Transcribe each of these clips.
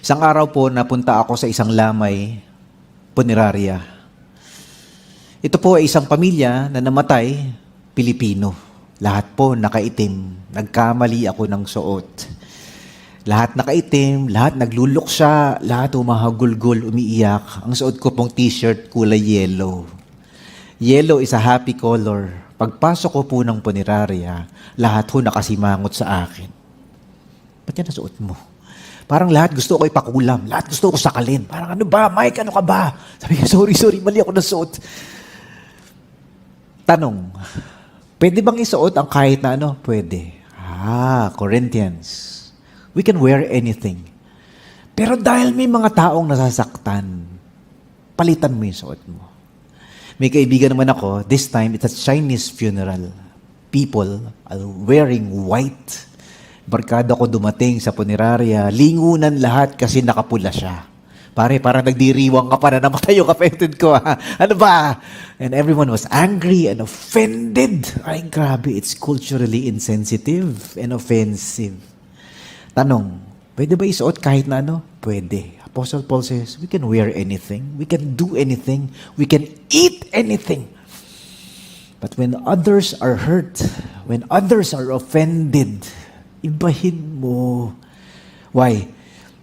Isang araw po, napunta ako sa isang lamay, punerarya. Ito po ay isang pamilya na namatay, Pilipino. Lahat po nakaitim. Nagkamali ako ng suot. Lahat nakaitim, lahat nagluluksa, lahat humahagulgol, umiiyak. Ang suot ko pong t-shirt kulay yellow. Yellow is a happy color. Pagpasok ko po ng punerarya, lahat ho nakasimangot sa akin. Ba't yan nasuot mo? Parang lahat gusto ko ipakulam. Lahat gusto ko sakalin. Parang ano ba, Mike, ano ka ba? Sabi ko, sorry, mali ako nasuot. Tanong, pwede bang isuot ang kahit na ano? Pwede. Corinthians. We can wear anything. Pero dahil may mga taong nasasaktan, palitan mo yung suot mo. May kaibigan naman ako, this time it's a Chinese funeral. People are wearing white. Barkada ko dumating sa punerarya, lingunan lahat kasi nakapula siya. Pare, parang nagdiriwang ka pa na namatay yung kapatid ko. Ha? Ano ba? And everyone was angry and offended. Ay, grabe, it's culturally insensitive and offensive. Tanong, pwede ba isuot kahit na ano? Pwede. Apostle Paul says, we can wear anything. We can do anything. We can eat anything. But when others are hurt, when others are offended, ibahin mo. Why?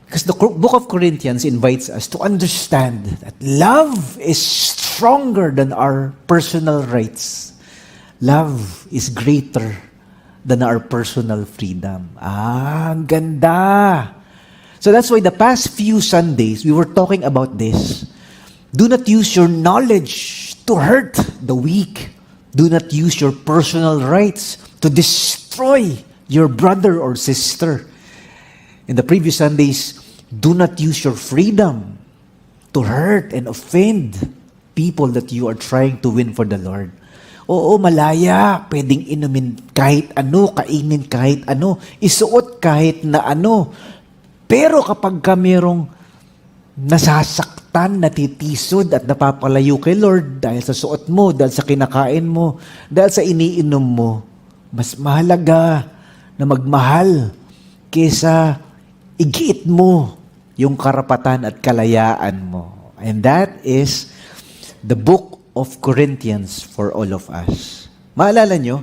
Because the book of Corinthians invites us to understand that love is stronger than our personal rights. Love is greater than our personal freedom. Ang ganda. So that's why the past few Sundays, we were talking about this. Do not use your knowledge to hurt the weak. Do not use your personal rights to destroy your brother or sister. In the previous Sundays, do not use your freedom to hurt and offend people that you are trying to win for the Lord. Oo, malaya. Pwedeng inumin kahit ano, kainin kahit ano, isuot kahit na ano. Pero kapag ka merong nasasaktan, natitisod at napapalayo kay Lord dahil sa suot mo, dahil sa kinakain mo, dahil sa iniinom mo, mas mahalaga na magmahal kesa igiit mo yung karapatan at kalayaan mo. And that is the book of Corinthians for all of us. Maalala nyo,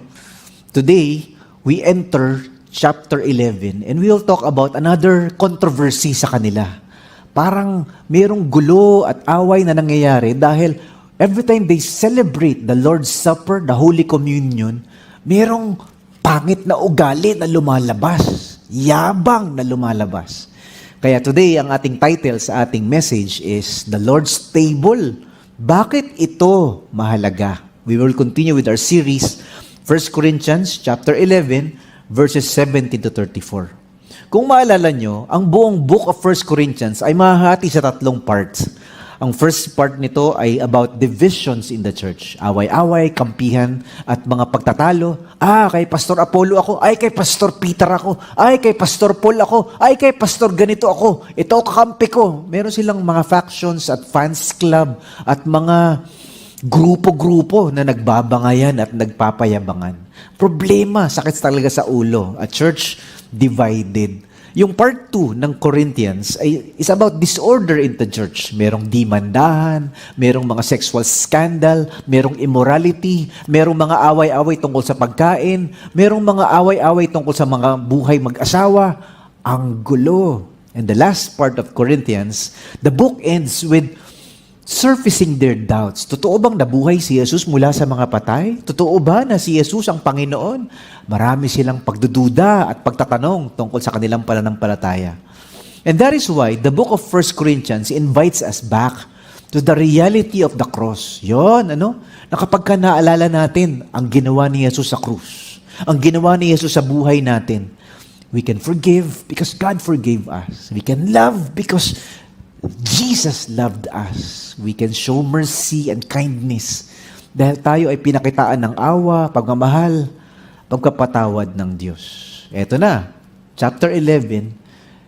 today we enter chapter 11 and we will talk about another controversy sa kanila. Parang merong gulo at away na nangyayari dahil every time they celebrate the Lord's Supper, the Holy Communion, merong pangit na ugali na lumalabas. Yabang na lumalabas. Kaya today, ang ating title sa ating message is The Lord's Table. Bakit ito mahalaga? We will continue with our series, 1 Corinthians chapter 11, verses 17 to 34. Kung maalala nyo, ang buong book of 1 Corinthians ay mahahati sa tatlong parts. Ang first part nito ay about divisions in the church. Away-away, kampihan, at mga pagtatalo. Kay Pastor Apollo ako. Ay, kay Pastor Peter ako. Ay, kay Pastor Paul ako. Ay, kay Pastor ganito ako. Ito kakampi ko. Meron silang mga factions at fans club at mga grupo-grupo na nagbabangayan at nagpapayabangan. Problema, sakit talaga sa ulo. A church divided. Yung part 2 ng Corinthians is about disorder in the church. Merong dimandahan, merong mga sexual scandal, merong immorality, merong mga away-away tungkol sa pagkain, merong mga away-away tungkol sa mga buhay mag-asawa. Ang gulo. And the last part of Corinthians, the book ends with surfacing their doubts. Totoo bang nabuhay si Jesus mula sa mga patay? Totoo ba na si Jesus ang Panginoon? Marami silang pagdududa at pagtatanong tungkol sa kanilang pananampalataya. And that is why the book of 1 Corinthians invites us back to the reality of the cross. Yon, na kapag ka naalala natin ang ginawa ni Jesus sa krus, ang ginawa ni Jesus sa buhay natin, we can forgive because God forgave us. We can love because Jesus loved us. We can show mercy and kindness dahil tayo ay pinakitaan ng awa, pagmamahal, pagkapatawad ng Diyos. Eto na, chapter 11,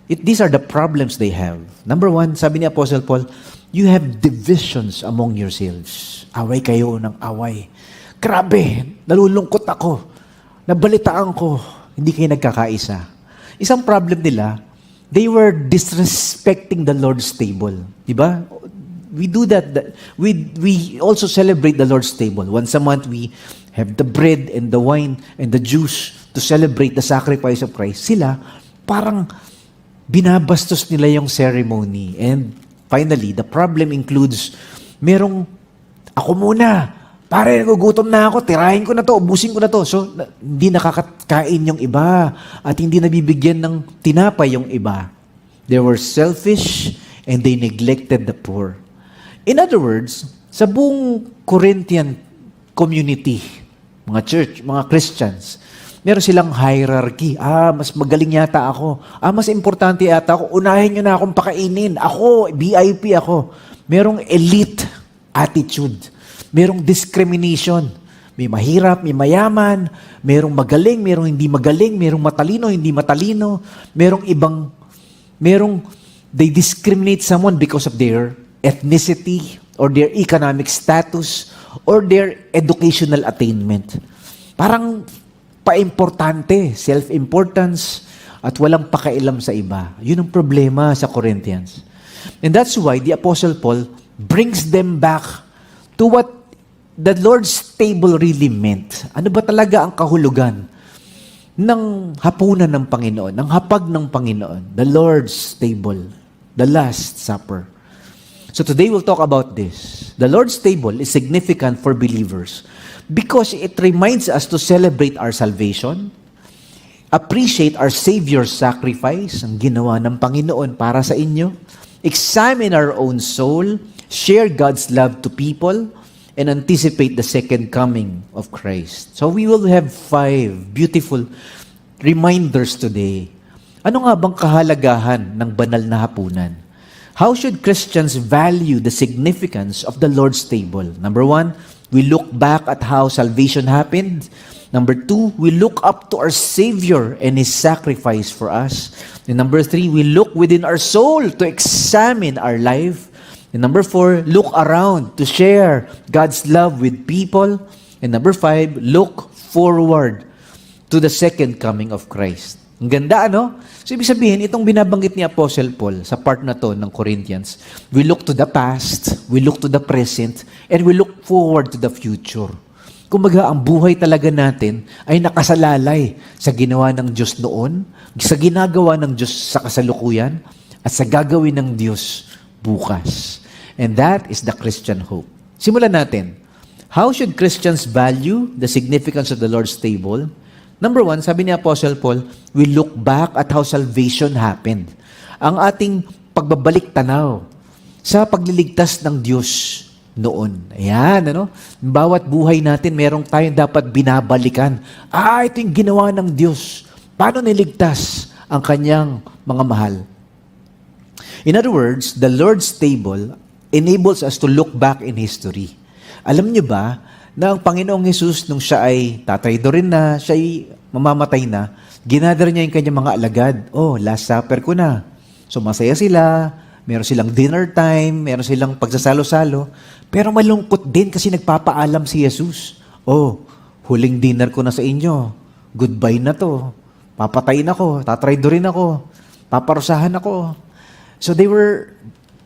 these are the problems they have. Number 1, sabi ni Apostle Paul, you have divisions among yourselves. Away kayo ng away. Grabe, nalulungkot ako. Nabalitaan ko, hindi kayo nagkakaisa. Isang problem nila, They were disrespecting the Lord's table. Diba? We do that. We also celebrate the Lord's table. Once a month, we have the bread and the wine and the juice to celebrate the sacrifice of Christ. Sila, parang binabastos nila yung ceremony. And finally, the problem includes, merong, ako muna, pare, nagugutom na ako, tirahin ko na to, ubusin ko na to. So, hindi nakakain yung iba at hindi nabibigyan ng tinapay yung iba. They were selfish and they neglected the poor. In other words, sa buong Corinthian community, mga church, mga Christians, meron silang hierarchy. Mas magaling yata ako. Mas importante yata ako. Unahin nyo na akong pakainin. Ako, VIP ako. Merong elite attitude. Merong discrimination. May mahirap, may mayaman. Merong magaling, merong hindi magaling. Merong matalino, hindi matalino. They discriminate someone because of their ethnicity or their economic status or their educational attainment. Parang pa-importante, self-importance, at walang pakailam sa iba. Yun ang problema sa Corinthians. And that's why the Apostle Paul brings them back to what the Lord's table really meant. Ano ba talaga ang kahulugan ng hapunan ng Panginoon, ng hapag ng Panginoon, the Lord's table, the Last Supper. So today we'll talk about this. The Lord's table is significant for believers because it reminds us to celebrate our salvation, appreciate our Savior's sacrifice, ang ginawa ng Panginoon para sa inyo, examine our own soul, share God's love to people, and anticipate the second coming of Christ. So we will have 5 beautiful reminders today. Ano nga bang kahalagahan ng banal na hapunan? How should Christians value the significance of the Lord's table? Number 1, we look back at how salvation happened. Number 2, we look up to our Savior and His sacrifice for us. And number 3, we look within our soul to examine our life. And number 4, look around to share God's love with people. And number 5, look forward to the second coming of Christ. Ang ganda, ano? So, ibig sabihin, itong binabanggit ni Apostle Paul sa part na to ng Corinthians, we look to the past, we look to the present, and we look forward to the future. Kumbaga, ang buhay talaga natin ay nakasalalay sa ginawa ng Diyos noon, sa ginagawa ng Diyos sa kasalukuyan, at sa gagawin ng Diyos bukas. And that is the Christian hope. Simulan natin. How should Christians value the significance of the Lord's table? Number 1, sabi ni Apostle Paul, we look back at how salvation happened. Ang ating pagbabalik tanaw sa pagliligtas ng Diyos noon. Ayan, ano? Bawat buhay natin, merong tayong dapat binabalikan. Ito yung ginawa ng Diyos. Paano niligtas ang kanyang mga mahal? In other words, the Lord's table enables us to look back in history. Alam niyo ba, na ang Panginoong Jesus, nung siya ay tatraydorin na, siya ay mamamatay na, ginather niya yung kanyang mga alagad. Last supper ko na. So masaya sila, meron silang dinner time, meron silang pagsasalo-salo, pero malungkot din kasi nagpapaalam si Jesus. Huling dinner ko na sa inyo. Goodbye na to. Papatayin ako, tatraydorin ako, paparusahan ako. So they were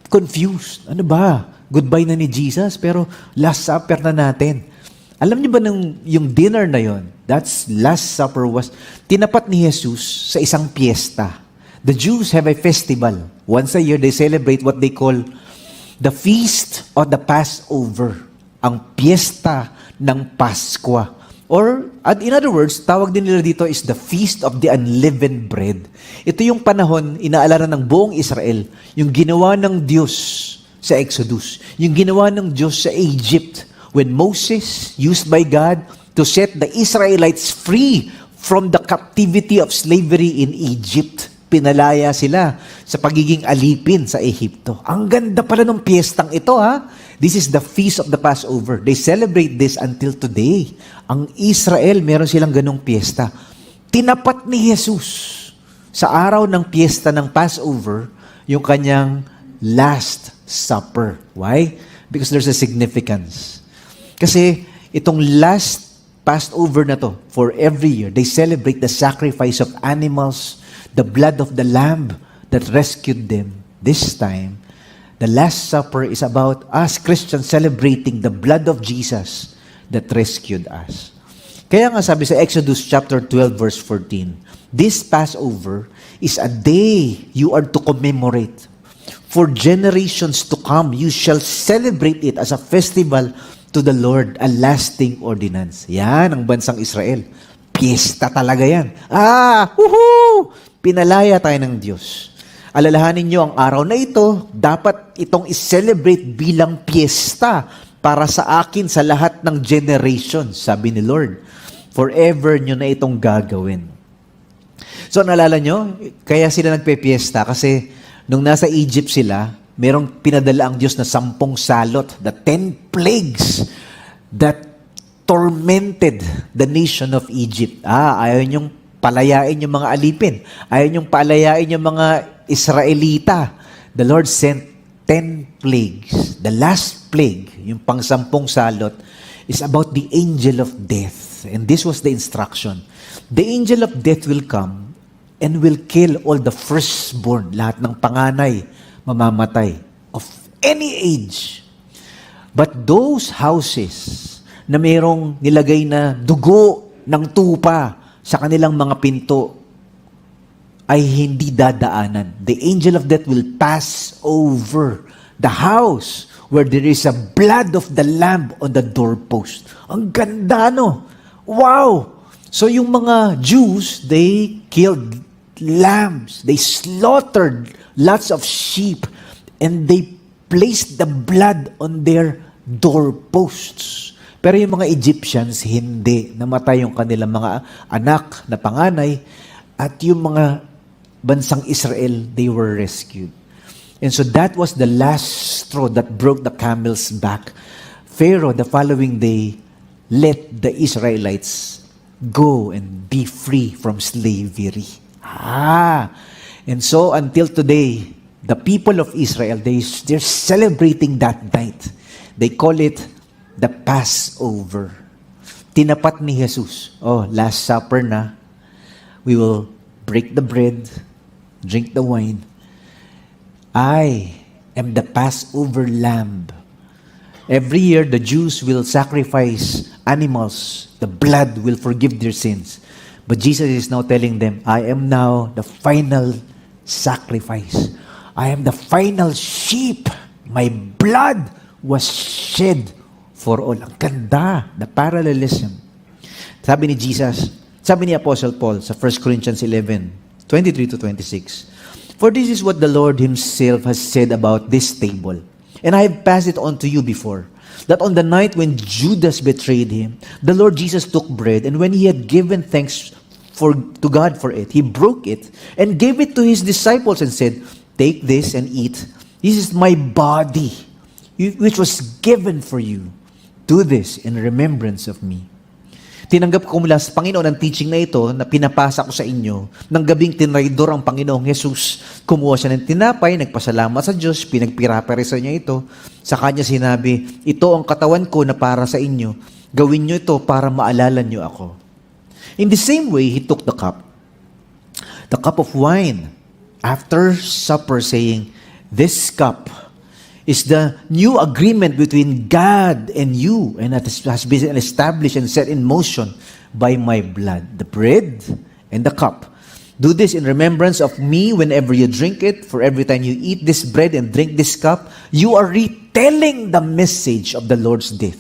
confused. Ano ba? Goodbye na ni Jesus, pero last supper na natin. Alam niyo ba yung dinner na yon? That's Last Supper was tinapat ni Jesus sa isang piyesta. The Jews have a festival. Once a year, they celebrate what they call the Feast of the Passover. Ang piyesta ng Pasko. Or, in other words, tawag din nila dito is the Feast of the Unleavened Bread. Ito yung panahon, inaalala ng buong Israel, yung ginawa ng Diyos sa Exodus, yung ginawa ng Diyos sa Egypt, when Moses, used by God to set the Israelites free from the captivity of slavery in Egypt. Pinalaya sila sa pagiging alipin sa Ehipto. Ang ganda pala ng piyestang ito, ha? This is the Feast of the Passover. They celebrate this until today. Ang Israel, meron silang ganong piyesta. Tinapat ni Jesus sa araw ng piyesta ng Passover yung kanyang Last Supper. Why? Because there's a significance. Kasi itong last Passover na to, for every year, they celebrate the sacrifice of animals, the blood of the lamb, the that rescued them. This time, the Last Supper is about us Christians celebrating the blood of Jesus that rescued us. Kaya nga sabi sa Exodus chapter 12 verse 14, this Passover is a day you are to commemorate. For generations to come, you shall celebrate it as a festival to the Lord, a lasting ordinance. Yan ang bansang Israel. Piyesta talaga yan. Woohoo! Pinalaya tayo ng Diyos. Alalahanin nyo ang araw na ito, dapat itong i-celebrate bilang piyesta para sa akin sa lahat ng generations, sabi ni Lord. Forever nyo na itong gagawin. So naalala nyo, kaya sila nagpe-piyesta kasi nung nasa Egypt sila, merong pinadala ang Diyos na 10 salot, the 10 plagues that tormented the nation of Egypt. Ayaw nyong palayain yung mga alipin. Ayaw nyong palayain yung mga Israelita. The Lord sent 10 plagues. The last plague, yung pang-10 salot, is about the angel of death. And this was the instruction. The angel of death will come and will kill all the firstborn, lahat ng panganay, mamamatay, of any age. But those houses na mayroong nilagay na dugo ng tupa sa kanilang mga pinto ay hindi dadaanan. The angel of death will pass over the house where there is a blood of the lamb on the doorpost. Ang ganda, no? Wow! So yung mga Jews, they killed lambs. They slaughtered lots of sheep and they placed the blood on their doorposts. Pero yung mga Egyptians, hindi. Namatay yung kanilang mga anak na panganay at yung mga bansang Israel, they were rescued. And so that was the last straw that broke the camel's back. Pharaoh, the following day, let the Israelites go and be free from slavery. And so until today, the people of Israel, they're celebrating that night. They call it the Passover. Tinapat ni Jesus, Last Supper na, we will break the bread, drink the wine. I am the Passover lamb. Every year, the Jews will sacrifice animals. The blood will forgive their sins. But Jesus is now telling them, I am now the final sacrifice. I am the final sheep. My blood was shed for all. Ang ganda, the parallelism. Sabi ni Jesus, sabi ni Apostle Paul sa 1 Corinthians 11, 23 to 26, for this is what the Lord himself has said about this table. And I have passed it on to you before, that on the night when Judas betrayed him, the Lord Jesus took bread, and when he had given thanks to God for it, he broke it and gave it to his disciples and said, take this and eat. This is my body, which was given for you. Do this in remembrance of me. Tinanggap ko mula sa Panginoon ang teaching na ito na pinapasa ko sa inyo. Nang gabing tinraidor ang Panginoong Jesus, kumuha siya ng tinapay, nagpasalamat sa Diyos, pinagpiraperisa niya ito. Sa kanya sinabi, ito ang katawan ko na para sa inyo. Gawin niyo ito para maalala niyo ako. In the same way, he took the cup of wine, after supper, saying, this cup is the new agreement between God and you, and that has been established and set in motion by my blood. The bread and the cup. Do this in remembrance of me whenever you drink it. For every time you eat this bread and drink this cup, you are retelling the message of the Lord's death,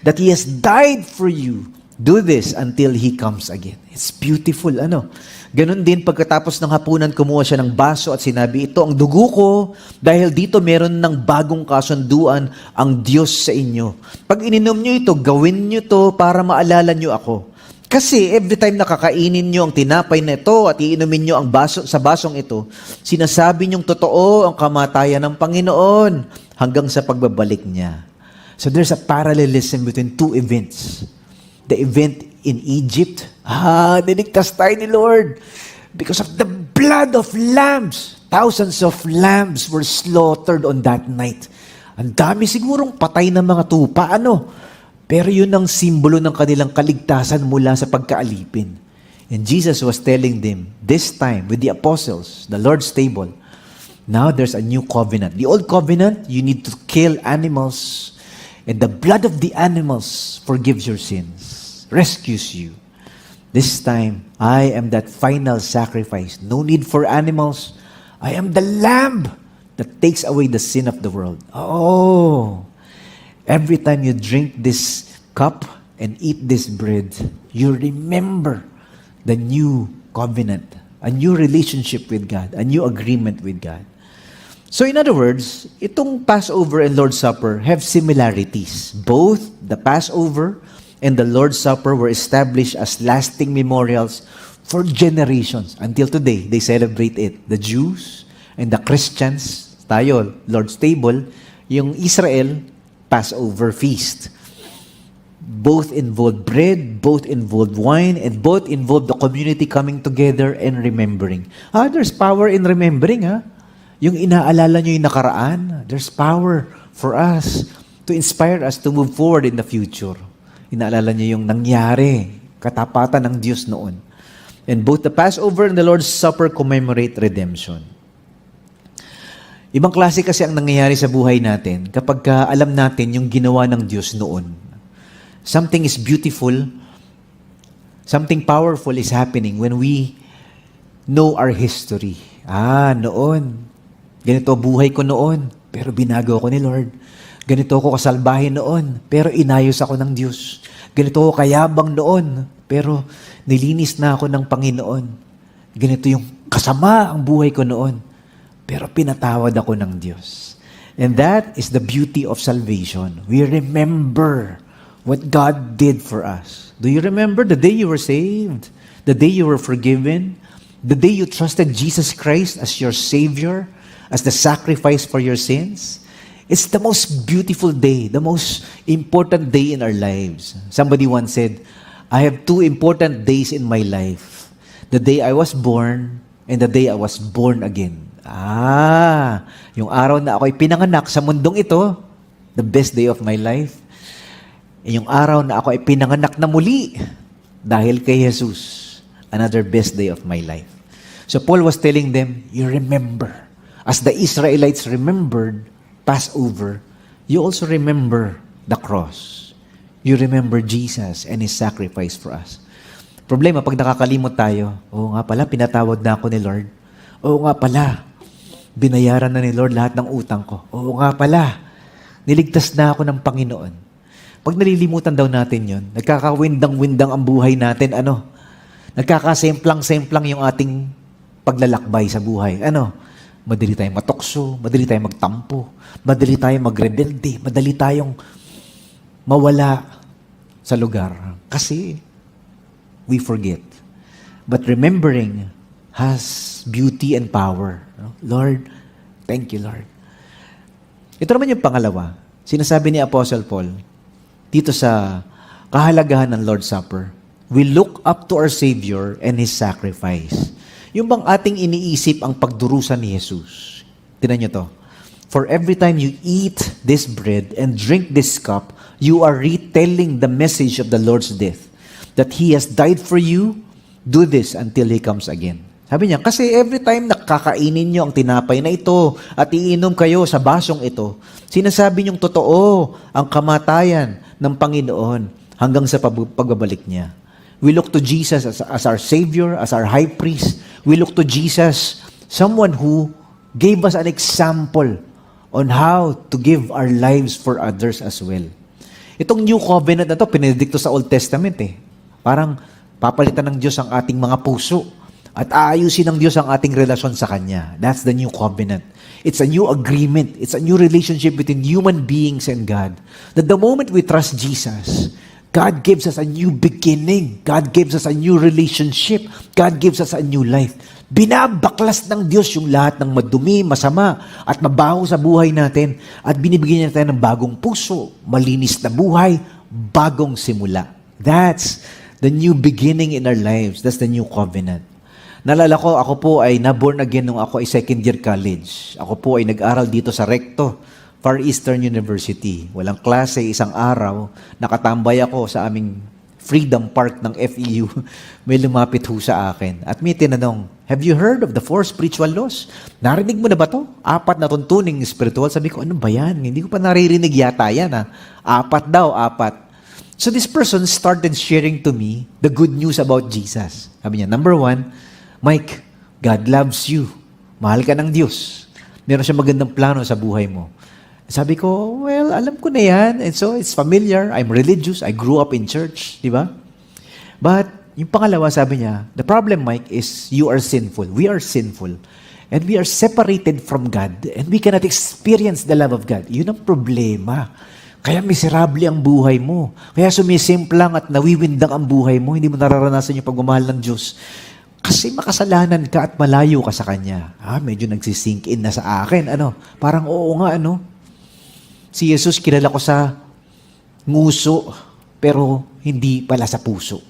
that He has died for you. Do this until He comes again. It's beautiful, Ganon din pagkatapos ng hapunan, kumuha siya ng baso at sinabi, ito ang dugo ko, dahil dito meron ng bagong kasunduan ang Diyos sa inyo. Pag ininom nyo ito, gawin nyo to para maalala nyo ako. Kasi every time nakakainin nyo ang tinapay na ito at iinumin nyo ang sa basong ito, sinasabi nyong totoo ang kamatayan ng Panginoon hanggang sa pagbabalik niya. So there's a parallelism between two events. The event in Egypt, niligtas tayo ni Lord because of the blood of lambs. Thousands of lambs were slaughtered on that night. Ang dami sigurong patay na mga tupa, Pero yun ang simbolo ng kanilang kaligtasan mula sa pagkaalipin. And Jesus was telling them, this time with the apostles, the Lord's table, Now there's a new covenant. The old covenant, you need to kill animals, and the blood of the animals forgives your sins, rescues you. This time, I am that final sacrifice. No need for animals. I am the lamb that takes away the sin of the world. Oh, every time you drink this cup and eat this bread, you remember the new covenant, a new relationship with God, a new agreement with God. So in other words, itong Passover and Lord's Supper have similarities. Both the Passover and the Lord's Supper were established as lasting memorials for generations. Until today, they celebrate it. The Jews and the Christians, tayo, Lord's Table, yung Israel, Passover feast. Both involved bread, both involved wine, and both involved the community coming together and remembering. There's power in remembering, Yung inaalala nyo yung nakaraan, there's power for us to inspire us to move forward in the future. Inaalala nyo yung nangyari, katapatan ng Diyos noon. And both the Passover and the Lord's Supper commemorate redemption. Ibang klase kasi ang nangyayari sa buhay natin kapag alam natin yung ginawa ng Diyos noon. Something is beautiful, something powerful is happening when we know our history. Noon. Ganito buhay ko noon, pero binago ako ni Lord. Ganito ako kasalbahin noon, pero inayos ako ng Diyos. Ganito ako kayabang noon, pero nilinis na ako ng Panginoon. Ganito yung kasama ang buhay ko noon, pero pinatawad ako ng Diyos. And that is the beauty of salvation. We remember what God did for us. Do you remember the day you were saved? The day you were forgiven? The day you trusted Jesus Christ as your Savior? As the sacrifice for your sins? It's the most beautiful day, the most important day in our lives. Somebody once said, I have two important days in my life. The day I was born and the day I was born again. Yung araw na ako'y pinanganak sa mundong ito, the best day of my life. And yung araw na ako ay pinanganak na muli dahil kay Jesus, another best day of my life. So Paul was telling them, you remember. As the Israelites remembered Passover, you also remember the cross. You remember Jesus and His sacrifice for us. Problema, pag nakakalimot tayo, nga pala, pinatawad na ako ni Lord. Nga pala, binayaran na ni Lord lahat ng utang ko. Nga pala, niligtas na ako ng Panginoon. Pag nalilimutan daw natin yun, nagkakawindang-windang ang buhay natin, nagkakasemplang-semplang yung ating paglalakbay sa buhay. Madali tayong matokso, madali tayong magtampo, madali tayong magrebelde, madali tayong mawala sa lugar. Kasi we forget. But remembering has beauty and power. Lord, thank you, Lord. Ito naman yung pangalawa. Sinasabi ni Apostle Paul dito sa kahalagahan ng Lord's Supper. We look up to our Savior and His sacrifice. Yung bang ating iniisip ang pagdurusa ni Jesus? Tingnan nyo to. For every time you eat this bread and drink this cup, you are retelling the message of the Lord's death. That He has died for you, do this until He comes again. Sabi niya, kasi every time nakakainin nyo ang tinapay na ito at iinom kayo sa basong ito, sinasabi niyong totoo ang kamatayan ng Panginoon hanggang sa pagbabalik niya. We look to Jesus as our Savior, as our High Priest. We look to Jesus, someone who gave us an example on how to give our lives for others as well. Itong New Covenant na to, pinedikto sa Old Testament Parang papalitan ng Diyos ang ating mga puso at aayusin ng Diyos ang ating relasyon sa Kanya. That's the New Covenant. It's a new agreement. It's a new relationship between human beings and God. That the moment we trust Jesus, God gives us a new beginning. God gives us a new relationship. God gives us a new life. Binabaklas ng Diyos yung lahat ng madumi, masama, at mabaho sa buhay natin. At binibigyan niya tayo ng bagong puso, malinis na buhay, bagong simula. That's the new beginning in our lives. That's the new covenant. Nalala ko, ako po ay na-born again nung ako ay second year college. Ako po ay nag-aral dito sa Recto, Far Eastern University. Walang klase, isang araw, nakatambay ako sa aming Freedom Park ng FEU, may lumapit ho sa akin. At may tinanong, have you heard of the 4 spiritual laws? Narinig mo na ba to? 4 na tuntuning spiritual. Sabi ko, ano ba yan? Hindi ko pa naririnig yata yan. 4 daw, 4. So this person started sharing to me the good news about Jesus. Sabi niya, number 1, Mike, God loves you. Mahal ka ng Diyos. Meron siya magandang plano sa buhay mo. Sabi ko, well, alam ko na yan. And so it's familiar. I'm religious. I grew up in church. Di ba? But yung pangalawa, sabi niya, the problem, Mike, is you are sinful. We are sinful. And we are separated from God. And we cannot experience the love of God. Yun ang problema. Kaya miserable ang buhay mo. Kaya sumisimplang at nawiwindang ang buhay mo. Hindi mo nararanasan yung pagmamahal ng Diyos. Kasi makasalanan ka at malayo ka sa Kanya. Medyo nagsisink in na sa akin. Parang oo nga, Si Jesus kilala ko sa nguso, pero hindi pala sa puso.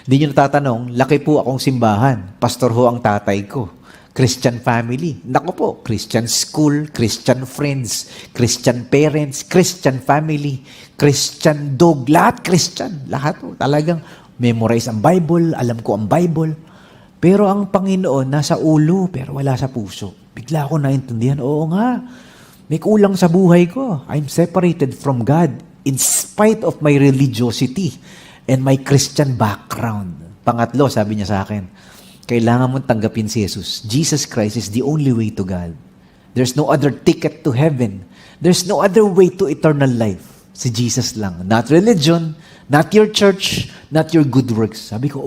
Hindi nyo natatanong, laki po akong simbahan. Pastor ho ang tatay ko. Christian family. Naku po, Christian school, Christian friends, Christian parents, Christian family, Christian dog, lahat Christian. Lahat po, talagang memorize ang Bible, alam ko ang Bible. Pero ang Panginoon nasa ulo, pero wala sa puso. Bigla ako naintindihan, oo nga, may kulang sa buhay ko. I'm separated from God in spite of my religiosity and my Christian background. Pangatlo, sabi niya sa akin, kailangan mong tanggapin si Jesus. Jesus Christ is the only way to God. There's no other ticket to heaven. There's no other way to eternal life. Si Jesus lang. Not religion, not your church, not your good works. Sabi ko,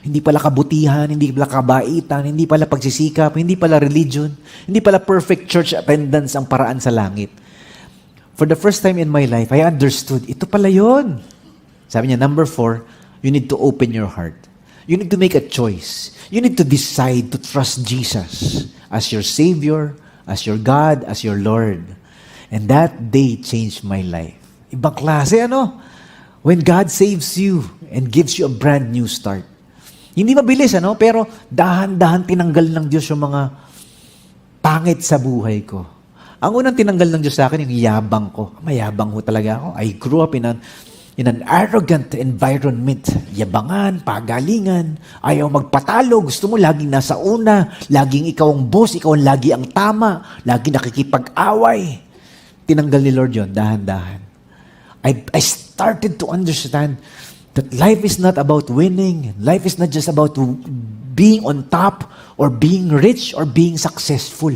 hindi pala kabutihan, hindi pala kabaitan, hindi pala pagsisikap, hindi pala religion, hindi pala perfect church attendance ang paraan sa langit. For the first time in my life, I understood, ito pala yun. Sabi niya, number 4, you need to open your heart. You need to make a choice. You need to decide to trust Jesus as your Savior, as your God, as your Lord. And that day changed my life. Ibang klase, When God saves you and gives you a brand new start. Hindi mabilis, pero dahan-dahan tinanggal ng Diyos yung mga pangit sa buhay ko. Ang unang tinanggal ng Diyos sa akin, yung yabang ko. Mayabang ho talaga ako. I grew up in an arrogant environment. Yabangan, pagalingan, ayaw magpatalo, gusto mo laging nasa una, laging ikaw ang boss, ikaw ang lagi ang tama, lagi nakikipag-away. Tinanggal ni Lord yon, dahan-dahan. I started to understand that life is not about winning. Life is not just about being on top or being rich or being successful.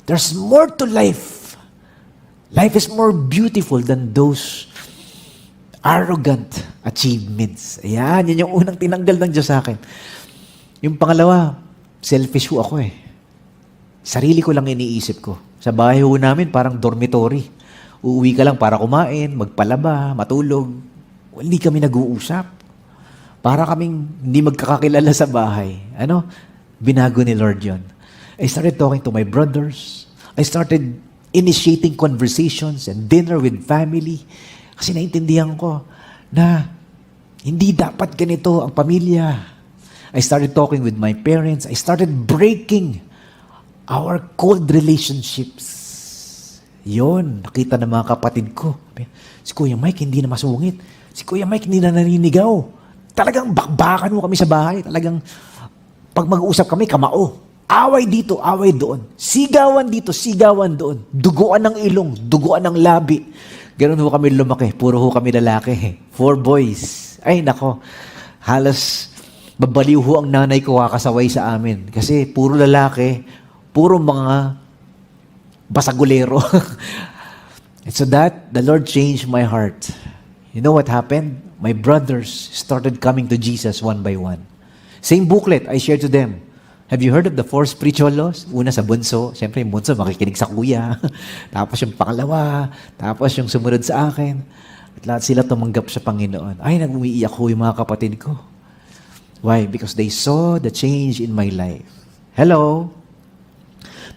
There's more to life. Life is more beautiful than those arrogant achievements. Ayan, yan yung unang tinanggal ng Diyos sa akin. Yung pangalawa, selfish ho ako . Sarili ko lang iniisip ko. Sa bahay ho namin, parang dormitory. Uuwi ka lang para kumain, magpalaba, matulog. Hindi kami nag-uusap. Para kaming hindi magkakakilala sa bahay. Binago ni Lord yon. I started talking to my brothers. I started initiating conversations and dinner with family. Kasi naintindihan ko na hindi dapat ganito ang pamilya. I started talking with my parents. I started breaking our cold relationships. Yon, nakita ng mga kapatid ko. Si Kuya Mike hindi na masungit. Si Kuya Mike hindi na naninigaw. Talagang bakbakan mo kami sa bahay. Talagang pag mag-uusap kami, kamao. Away dito, away doon. Sigawan dito, sigawan doon. Duguan ng ilong, duguan ng labi. Ganun ho kami lumaki. Puro ho kami lalaki. 4 boys. Ay, nako. Halos babaliw ho ang nanay ko kakasaway sa amin. Kasi puro lalaki, puro mga basagulero. And so that, the Lord changed my heart. You know what happened? My brothers started coming to Jesus one by one. Same booklet, I shared to them. Have you heard of the 4 spiritual laws? Una sa bunso. Siyempre, yung bunso, makikinig sa kuya. Tapos yung pangalawa. Tapos yung sumunod sa akin. At lahat sila tumanggap sa Panginoon. Ay, nag-umiiyak ko yung mga kapatid ko. Why? Because they saw the change in my life. Hello?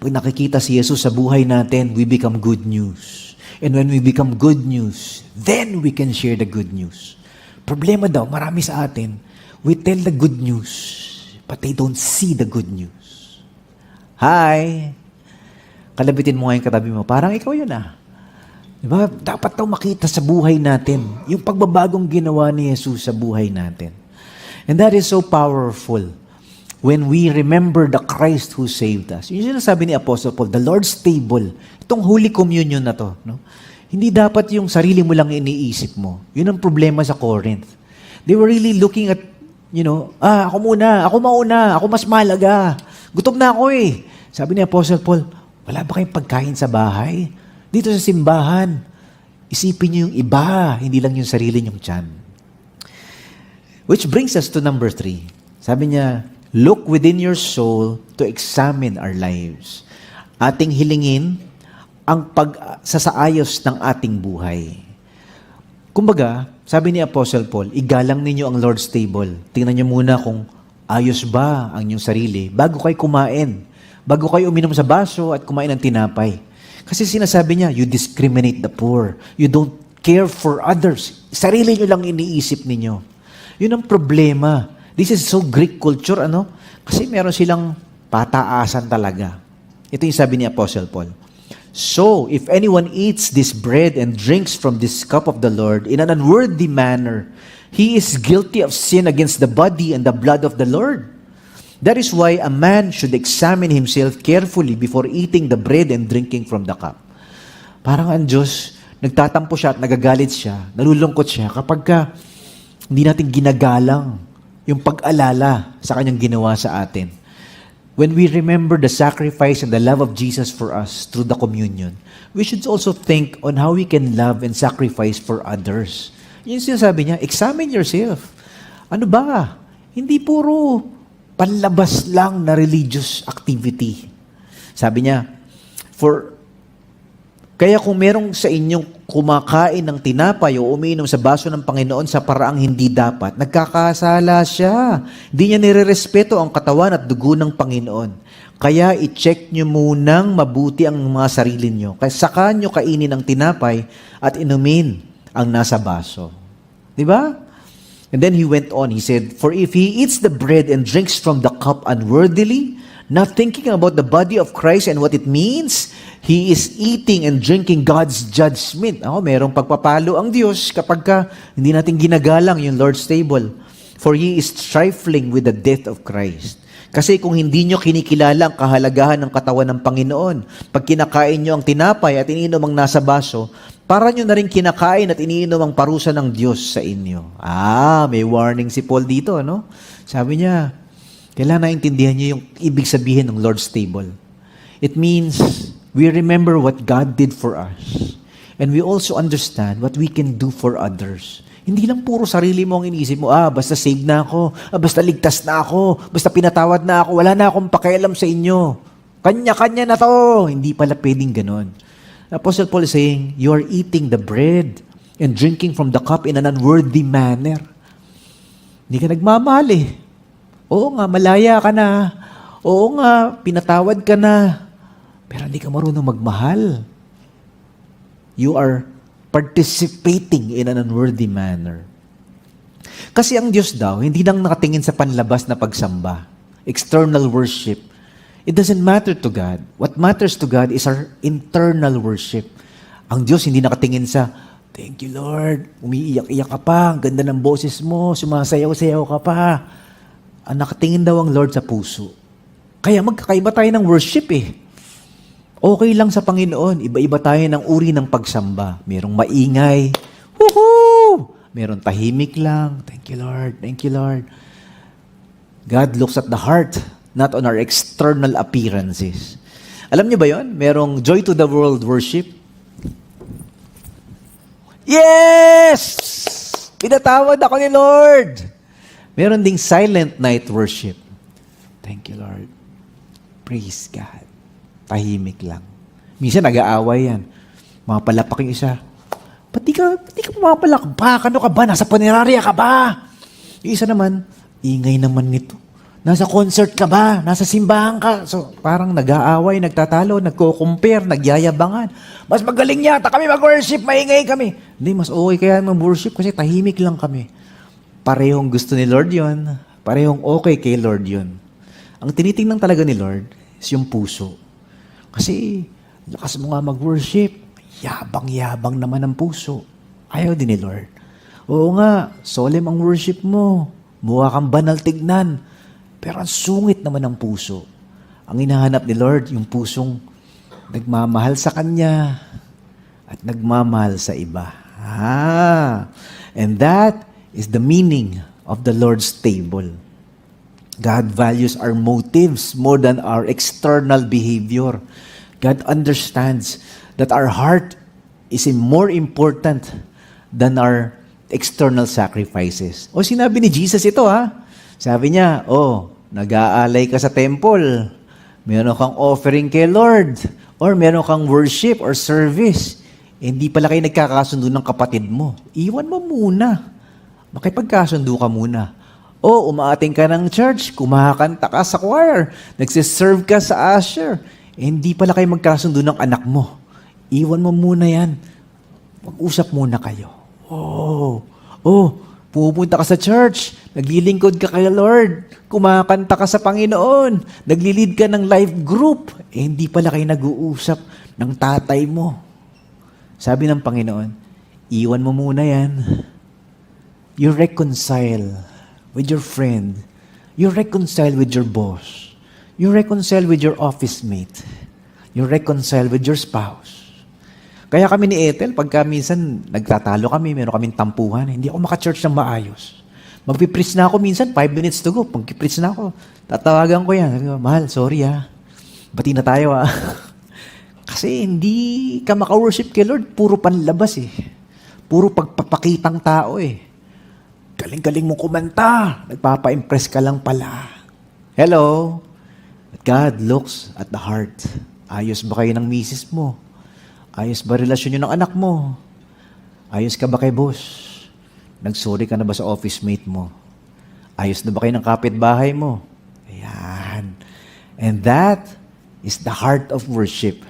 Pag nakikita si Jesus sa buhay natin, we become good news. And when we become good news, then we can share the good news. Problema daw, marami sa atin, we tell the good news, but they don't see the good news. Hi! Kalabitin mo ngayon katabi mo, parang ikaw yun . Diba? Dapat daw makita sa buhay natin yung pagbabagong ginawa ni Jesus sa buhay natin. And that is so powerful when we remember the Christ who saved us. Yung sinasabi ni Apostle Paul, the Lord's table, itong Holy Communion na to, no? Hindi dapat yung sarili mo lang iniisip mo. Yun ang problema sa Corinth. They were really looking at, ako muna, ako mauna, ako mas mahalaga. Gutom na ako eh. Sabi ni Apostle Paul, wala ba kayong pagkain sa bahay? Dito sa simbahan, isipin niyo yung iba, hindi lang yung sarili niyong tiyan. Which brings us to number 3. Sabi niya, look within your soul to examine our lives. Ating hilingin ang pagsasaayos ng ating buhay. Kumbaga, sabi ni Apostle Paul, igalang ninyo ang Lord's table. Tingnan niyo muna kung ayos ba ang inyong sarili bago kayo kumain, bago kayo uminom sa baso at kumain ng tinapay. Kasi sinasabi niya, you discriminate the poor. You don't care for others. Sarili niyo lang iniisip ninyo. Yun ang problema. This is so Greek culture, Kasi meron silang pataasan talaga. Ito yung sabi ni Apostle Paul. So, if anyone eats this bread and drinks from this cup of the Lord in an unworthy manner, he is guilty of sin against the body and the blood of the Lord. That is why a man should examine himself carefully before eating the bread and drinking from the cup. Parang ang Diyos, nagtatampo siya at nagagalit siya, nalulungkot siya kapag hindi natin ginagalang yung pag-alala sa kanyang ginawa sa atin. When we remember the sacrifice and the love of Jesus for us through the communion, we should also think on how we can love and sacrifice for others. Yung sinasabi niya, examine yourself. Ano ba? Hindi puro panlabas lang na religious activity. Sabi niya, kaya kung merong sa inyong kumakain ng tinapay o umiinom sa baso ng Panginoon sa paraang hindi dapat, nagkakasala siya. Hindi niya nirerespeto ang katawan at dugo ng Panginoon. Kaya i-check nyo munang mabuti ang mga sarili nyo. Kaya saka nyo kainin ang tinapay at inumin ang nasa baso. Diba? And then he went on, he said, for if he eats the bread and drinks from the cup unworthily, not thinking about the body of Christ and what it means, he is eating and drinking God's judgment. Merong pagpapalo ang Diyos kapag hindi natin ginagalang yung Lord's table. For he is trifling with the death of Christ. Kasi kung hindi nyo kinikilala ang kahalagahan ng katawan ng Panginoon, pag kinakain nyo ang tinapay at iniinom ang nasa baso, para nyo na rin kinakain at iniinom ang parusa ng Diyos sa inyo. May warning si Paul dito, Sabi niya, kailangan naintindihan nyo yung ibig sabihin ng Lord's table. It means we remember what God did for us. And we also understand what we can do for others. Hindi lang puro sarili mo ang iniisip mo, basta saved na ako, basta ligtas na ako, basta pinatawad na ako, wala na akong pakialam sa inyo. Kanya-kanya na to. Hindi pala pwedeng ganon. Apostle Paul is saying, you are eating the bread and drinking from the cup in an unworthy manner. Hindi ka nagmamahal eh. Oo nga, malaya ka na. Oo nga, pinatawad ka na. Pero hindi ka marunong magmahal. You are participating in an unworthy manner. Kasi ang Diyos daw, hindi lang nakatingin sa panlabas na pagsamba, external worship. It doesn't matter to God. What matters to God is our internal worship. Ang Diyos hindi nakatingin sa, thank you Lord, umiiyak-iyak ka pa, ang ganda ng boses mo, sumasayaw-sayaw ka pa. Ang nakatingin daw ang Lord sa puso. Kaya magkakaiba tayo ng worship eh. Okay lang sa Panginoon, iba-iba tayo ng uri ng pagsamba. Merong maingay, woohoo! Meron tahimik lang, thank you Lord, thank you Lord. God looks at the heart, not on our external appearances. Alam niyo ba yon? Merong Joy to the World worship. Yes! Pinatawad ako ni Lord! Meron ding Silent Night worship. Thank you, Lord. Praise God. Tahimik lang. Minsan nag-aaway yan. Mapalapak yung isa. Ba't di ka pumapalakpak? Ano ka ba? Nasa punerarya ka ba? Yung isa naman, ingay naman nito. Nasa concert ka ba? Nasa simbahan ka? So, parang nag-aaway, nagtatalo, nagko-compare, nagyayabangan. Mas magaling yata kami mag-worship, maingay kami. Hindi, mas okay kaya mag-worship kasi tahimik lang kami. Parehong gusto ni Lord yon, parehong okay kay Lord yon. Ang tinitingnan talaga ni Lord is yung puso. Kasi, lakas mo nga mag-worship, Yabang-yabang naman ang puso. Ayaw din ni Lord. Oo nga, solemn ang worship mo. Mukha kang banal tignan. Pero ang sungit naman ang puso. Ang hinahanap ni Lord, yung pusong nagmamahal sa Kanya at nagmamahal sa iba. And that is the meaning of the Lord's table. God values our motives more than our external behavior. God understands that our heart is more important than our external sacrifices. O sinabi ni Jesus ito Sabi niya, nag-aalay ka sa temple. Meron kang offering kay Lord. Or meron kang worship or service. Hindi pala kayo nagkakasundo ng kapatid mo. Iwan mo muna. Makipagkasundo ka muna. Umaating ka ng church, kumakanta ka sa choir, nagsiserve ka sa usher. Hindi pala kayo magkasundo ng anak mo. Iwan mo muna yan. Mag-usap muna kayo. Pupunta ka sa church, naglilingkod ka kay Lord, kumakanta ka sa Panginoon, naglilid ka ng life group. Hindi pala kayo nag-uusap ng tatay mo. Sabi ng Panginoon, iwan mo muna yan. You reconcile with your friend. You reconcile with your boss. You reconcile with your office mate. You reconcile with your spouse. Kaya kami ni Ethel, pagka minsan nagtatalo kami, meron kaming tampuhan, hindi ako maka-church ng maayos. Magpipreach na ako minsan, 5 minutes to go. Magpipreach na ako, tatawagan ko yan. Sabi ko, mahal, sorry bati na tayo Kasi hindi ka maka-worship kay Lord, puro panlabas Puro pagpapakitang tao Galing-galing mong kumanta. Nagpapa-impress ka lang pala. Hello? God looks at the heart. Ayos ba kayo ng misis mo? Ayos ba relasyon nyo ng anak mo? Ayos ka ba kay boss? Nagsorry ka na ba sa office mate mo? Ayos na ba kayo ng kapitbahay mo? Ayan. And that is the heart of worship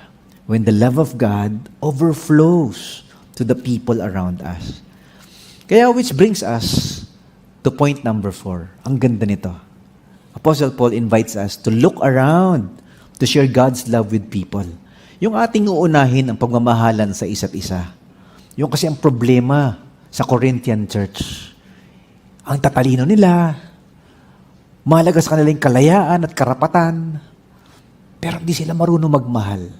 when the love of God overflows to the people around us. Kaya which brings us to point number 4. Ang ganda nito. Apostle Paul invites us to look around to share God's love with people. Yung ating uunahin ang pagmamahalan sa isa't isa. Yung kasi ang problema sa Corinthian church. Ang tatalino nila, mahalaga sa kanilang kalayaan at karapatan, pero hindi sila marunong magmahal.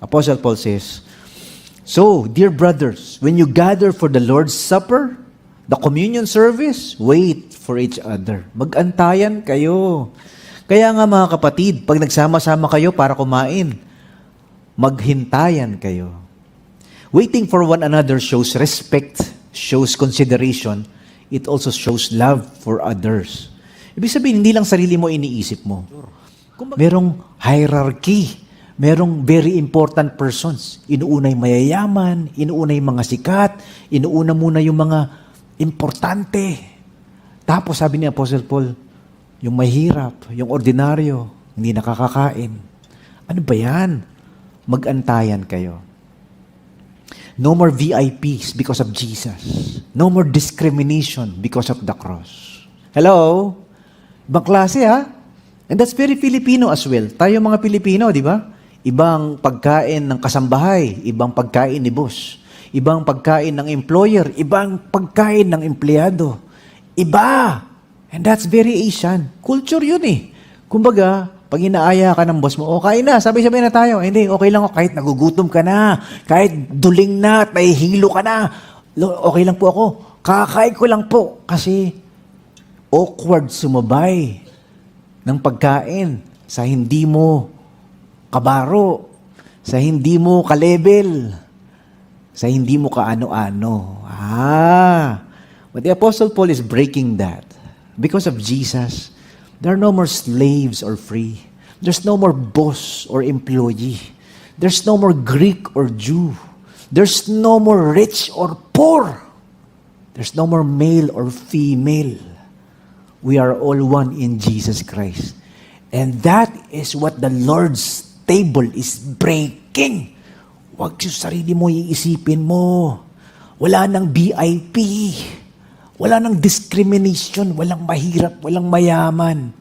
Apostle Paul says, so, dear brothers, when you gather for the Lord's Supper, the communion service, wait for each other. Mag-antayan kayo. Kaya nga mga kapatid, pag nagsama-sama kayo para kumain, maghintayan kayo. Waiting for one another shows respect, shows consideration, it also shows love for others. Ibig sabihin, hindi lang sarili mo iniisip mo. Merong hierarchy. Merong very important persons. Inuuna yung mayayaman, inuuna yung mga sikat, inuuna muna yung mga importante. Tapos sabi ni Apostle Paul, yung mahirap, yung ordinaryo, hindi nakakakain. Ano ba yan? Mag-antayan kayo. No more VIPs because of Jesus. No more discrimination because of the cross. Hello? Ibang klase And that's very Filipino as well. Tayo mga Pilipino, di ba? Ibang pagkain ng kasambahay, ibang pagkain ni boss, ibang pagkain ng employer, ibang pagkain ng empleyado. Iba! And that's very Asian. Culture yun Kumbaga, pag inaaya ka ng boss mo, kain na, sabay-sabay na tayo. Hindi, okay lang ako, kahit nagugutom ka na, kahit duling na, at nahihilo ka na, okay lang po ako. Kakain ko lang po. Kasi awkward sumabay ng pagkain sa hindi mo kabaro, sa hindi mo ka-level, sa hindi mo kaano-ano. But the Apostle Paul is breaking that. Because of Jesus, there are no more slaves or free. There's no more boss or employee. There's no more Greek or Jew. There's no more rich or poor. There's no more male or female. We are all one in Jesus Christ. And that is what the Lord's table is breaking. Huwag yung sarili mo iisipin mo. Wala nang BIP. Wala nang discrimination. Walang mahirap, walang mayaman.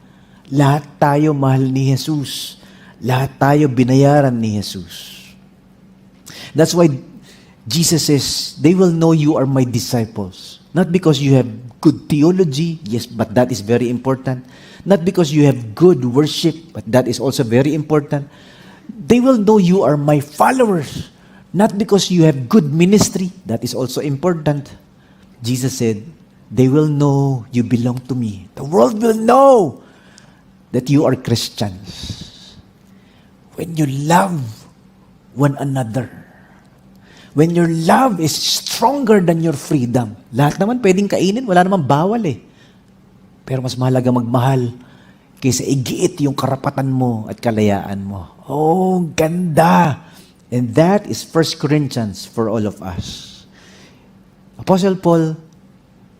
Lahat tayo mahal ni Jesus. Lahat tayo binayaran ni Jesus. That's why Jesus says, they will know you are my disciples. Not because you have good theology, yes, but that is very important. Not because you have good worship, but that is also very important. They will know you are my followers. Not because you have good ministry, that is also important. Jesus said, they will know you belong to me. The world will know that you are Christians. When you love one another. When your love is stronger than your freedom. Lahat naman pwedeng kainin, wala namang bawal eh. Pero mas mahalaga magmahal kaysa igiit yung karapatan mo at kalayaan mo. Oh, ganda! And that is 1 Corinthians for all of us. Apostle Paul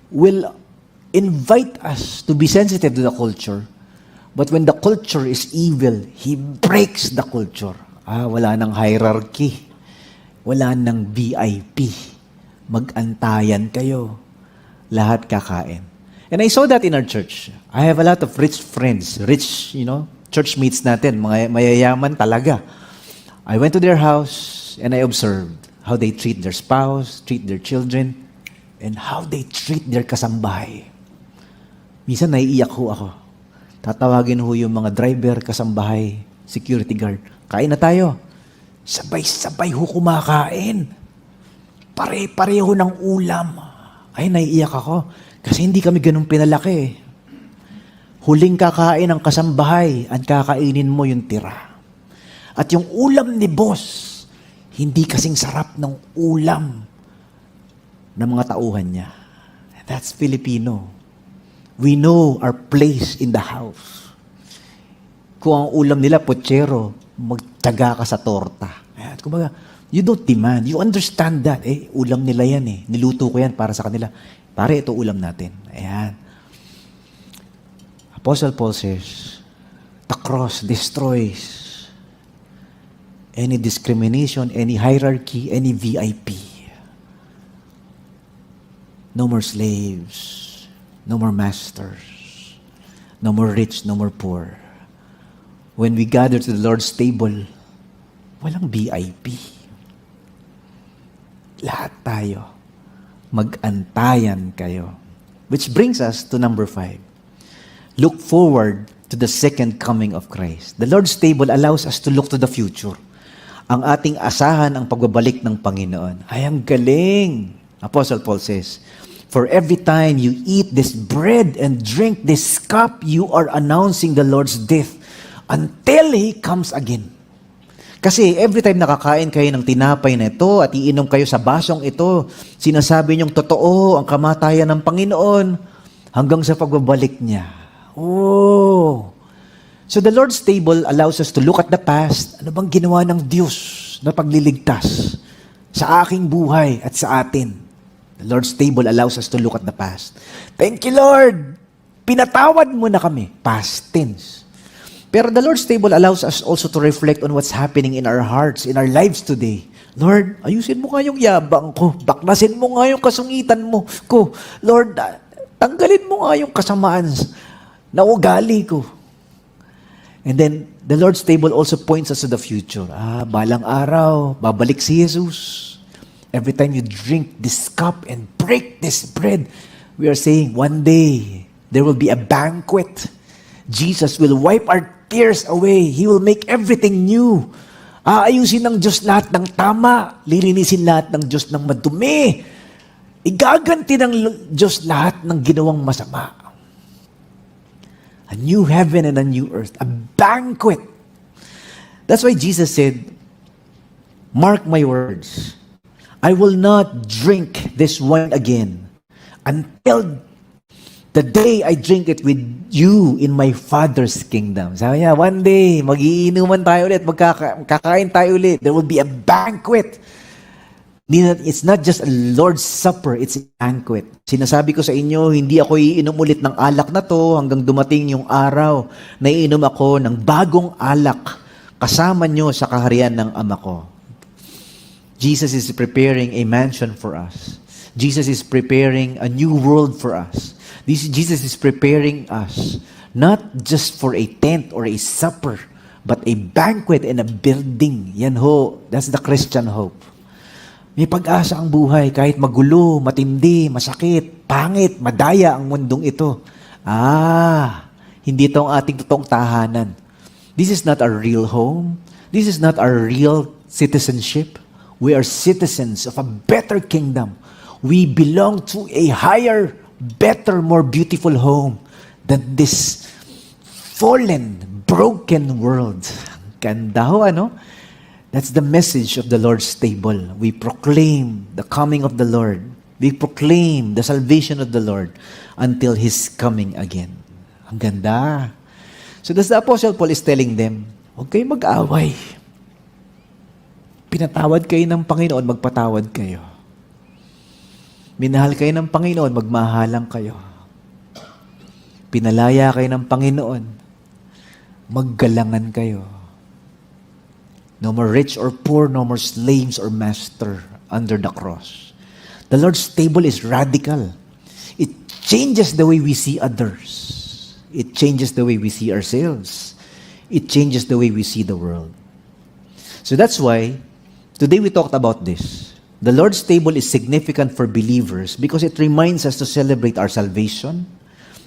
will invite us to be sensitive to the culture. But when the culture is evil, he breaks the culture. Wala nang hierarchy. Wala nang VIP. Mag-antayan kayo. Lahat kakain. And I saw that in our church. I have a lot of rich friends. Rich, church mates natin. Mga mayayaman talaga. I went to their house and I observed how they treat their spouse, treat their children, and how they treat their kasambahay. Minsan naiiyak ho ako. Tatawagin ho yung mga driver, kasambahay, security guard. Kain na tayo. Sabay-sabay ho kumakain. Pare-pareho ng ulam. Ay, naiiyak ako. Kasi hindi kami ganun pinalaki. Huling kakain ang kasambahay, ang kakainin mo yung tira. At yung ulam ni boss, hindi kasing sarap ng ulam ng mga tauhan niya. That's Filipino. We know our place in the house. Kung ang ulam nila, pochero, magtyaga ka sa torta. At kumbaga, you don't demand. You understand that. Ulam nila yan eh. Niluto ko yan para sa kanila. Pare, ito ulam natin. Ayan. Apostle Paul says, the cross destroys any discrimination, any hierarchy, any VIP. No more slaves. No more masters. No more rich, no more poor. When we gather to the Lord's table, walang VIP. Lahat tayo. Mag-antayan kayo. Which brings us to number 5. Look forward to the second coming of Christ. The Lord's table allows us to look to the future. Ang ating asahan ang pagbabalik ng Panginoon. Ay, ang galing. Apostle Paul says, for every time you eat this bread and drink this cup, you are announcing the Lord's death until He comes again. Kasi every time nakakain kayo ng tinapay na ito at iinom kayo sa basong ito, sinasabi niyong totoo ang kamatayan ng Panginoon hanggang sa pagbabalik niya. Oh! So the Lord's table allows us to look at the past. Ano bang ginawa ng Diyos na pagliligtas sa aking buhay at sa atin? The Lord's table allows us to look at the past. Thank you, Lord! Pinatawad mo na kami. Past tense. Pero the Lord's table allows us also to reflect on what's happening in our hearts, in our lives today. Lord, ayusin mo nga yung yabang ko. Baklasin mo nga yung kasungitan mo ko. Lord, tanggalin mo nga yung kasamaan na ugali ko. And then, the Lord's table also points us to the future. Balang araw, babalik si Jesus. Every time you drink this cup and break this bread, we are saying, one day, there will be a banquet. Jesus will wipe our tears away. He will make everything new. Aayusin ng Diyos lahat ng tama. Lilinisin lahat ng Diyos ng madumi. Igaganti ng Diyos lahat ng ginawang masama. A new heaven and a new earth. A banquet. That's why Jesus said, mark my words. I will not drink this wine again until the day I drink it with you in my Father's kingdom. Sabi niya, one day, mag-iinuman tayo ulit, magkakain tayo ulit. There will be a banquet. It's not just a Lord's Supper, it's a banquet. Sinasabi ko sa inyo, hindi ako iinom ulit ng alak na to hanggang dumating yung araw na iinom ako ng bagong alak kasama nyo sa kaharian ng Ama ko. Jesus is preparing a mansion for us. Jesus is preparing a new world for us. Jesus is preparing us not just for a tent or a supper, but a banquet and a building. Yan ho, that's the Christian hope. May pag-asa ang buhay kahit magulo, matindi, masakit, pangit, madaya ang mundong ito. Hindi ito ang ating totoong tahanan. This is not our real home. This is not our real citizenship. We are citizens of a better kingdom. We belong to a higher, better, more beautiful home than this fallen, broken world. Ganda ho, ano? That's the message of the Lord's table. We proclaim the coming of the Lord. We proclaim the salvation of the Lord until His coming again. Ang ganda. So the Apostle Paul is telling them, huwag kayong mag-away. Pinatawad kayo ng Panginoon, magpatawad kayo. Minahal kayo ng Panginoon, magmahalang kayo. Pinalaya kayo ng Panginoon, maggalangan kayo. No more rich or poor, no more slaves or master under the cross. The Lord's table is radical. It changes the way we see others. It changes the way we see ourselves. It changes the way we see the world. So that's why today we talked about this. The Lord's table is significant for believers because it reminds us to celebrate our salvation,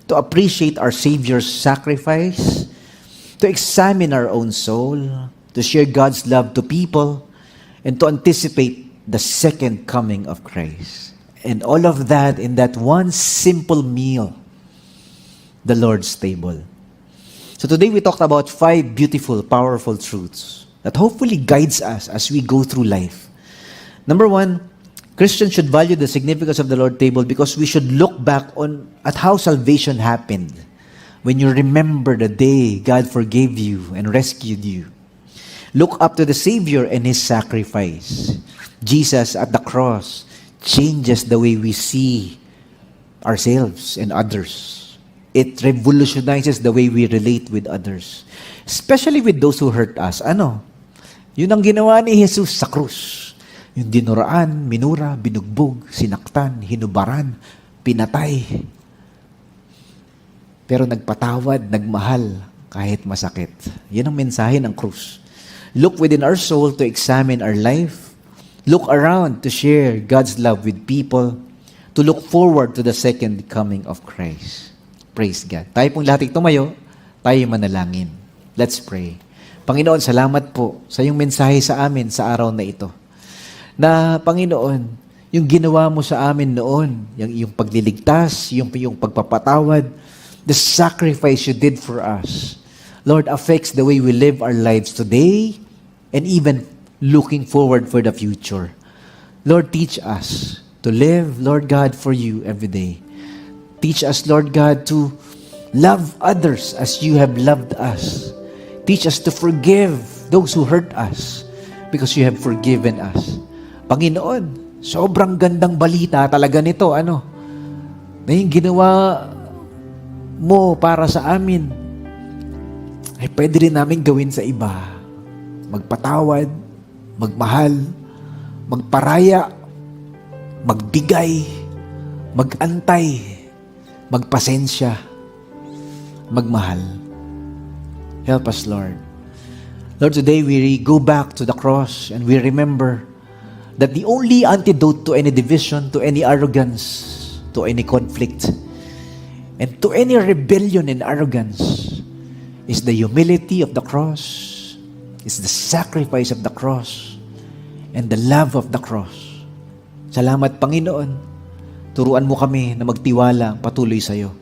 to appreciate our Savior's sacrifice, to examine our own soul, to share God's love to people, and to anticipate the second coming of Christ. And all of that in that one simple meal, the Lord's table. So today we talked about 5 beautiful, powerful truths that hopefully guides us as we go through life. Number 1, Christians should value the significance of the Lord's table because we should look back at how salvation happened. When you remember the day God forgave you and rescued you. Look up to the Savior and His sacrifice. Jesus at the cross changes the way we see ourselves and others. It revolutionizes the way we relate with others. Especially with those who hurt us. Yun ang ginawa ni Jesus sa krus. Yung dinuraan, minura, binugbog, sinaktan, hinubaran, pinatay. Pero nagpatawad, nagmahal, kahit masakit. Yan ang mensahe ng krus. Look within our soul to examine our life. Look around to share God's love with people. To look forward to the second coming of Christ. Praise God. Tayo pong lahat tumayo, tayo manalangin. Let's pray. Panginoon, salamat po sa iyong mensahe sa amin sa araw na ito. Na, Panginoon, yung ginawa mo sa amin noon, yung pagliligtas, yung pagpapatawad, the sacrifice you did for us, Lord, affects the way we live our lives today and even looking forward for the future. Lord, teach us to live, Lord God, for you every day. Teach us, Lord God, to love others as you have loved us. Teach us to forgive those who hurt us because you have forgiven us. Panginoon, sobrang gandang balita talaga nito, na yung ginawa mo para sa amin, ay pwede rin namin gawin sa iba. Magpatawad, magmahal, magparaya, magbigay, magantay, magpasensya, magmahal. Help us, Lord. Lord, today we go back to the cross and we remember that the only antidote to any division, to any arrogance, to any conflict, and to any rebellion and arrogance is the humility of the cross, is the sacrifice of the cross, and the love of the cross. Salamat, Panginoon. Turuan mo kami na magtiwala patuloy sa iyo.